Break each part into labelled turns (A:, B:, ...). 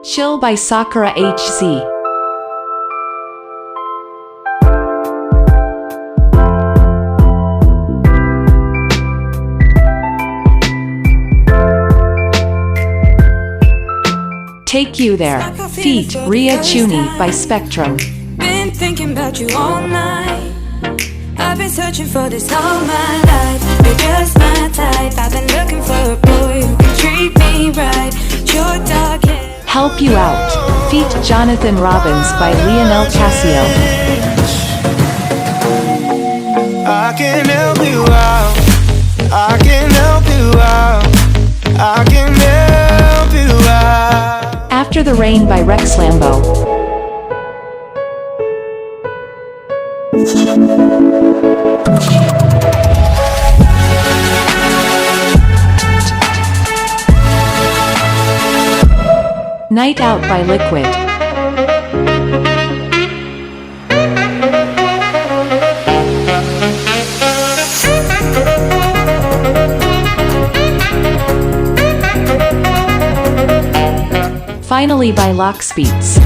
A: Chill by Sakura HZ. Take You There, feat. Ria Chuni by Spectrum.
B: Been thinking about you all night. I've been searching for this all my life. You're just my type. I've been looking for a boy who can treat me right. Your dark hair.
A: Help You Out, feat. Jonathan Robbins by Lionel Casio.
C: I can help you out. I can help you out. I can help you out.
A: After the Rain by Rex Lambo. Night Out by Liquid. Finally by Lox Beats.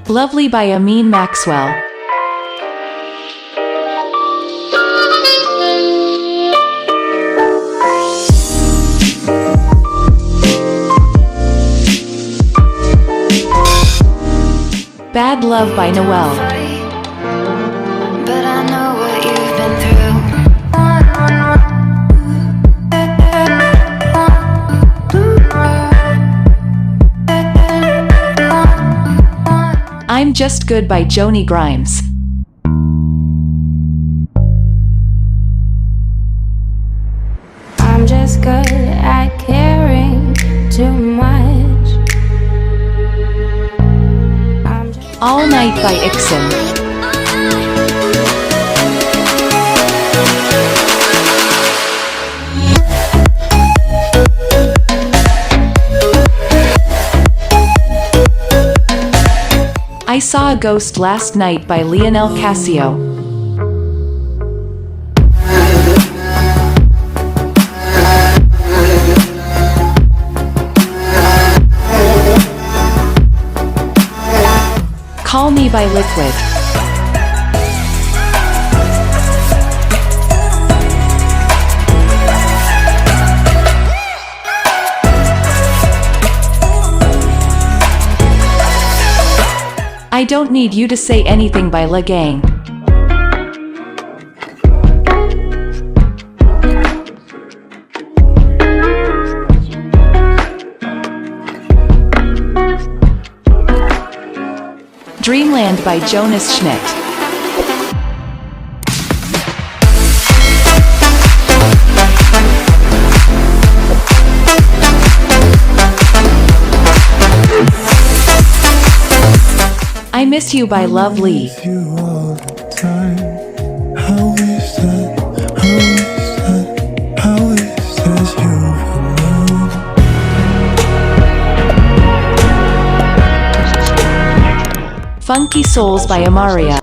A: Lovely by Amin Maxwell. Bad Love by Noel.
B: But I know what you've been through.
A: I'm Just Good by Joni Grimes.
B: I'm just good at caring too much.
A: All Night by Ixon. I Saw a Ghost Last Night by Lionel Casio. Call Me by Liquid. I Don't Need You to Say Anything by La Gang. Dreamland by Jonas Schmidt. I Miss You by Love Lee. Funky Souls by Amaria.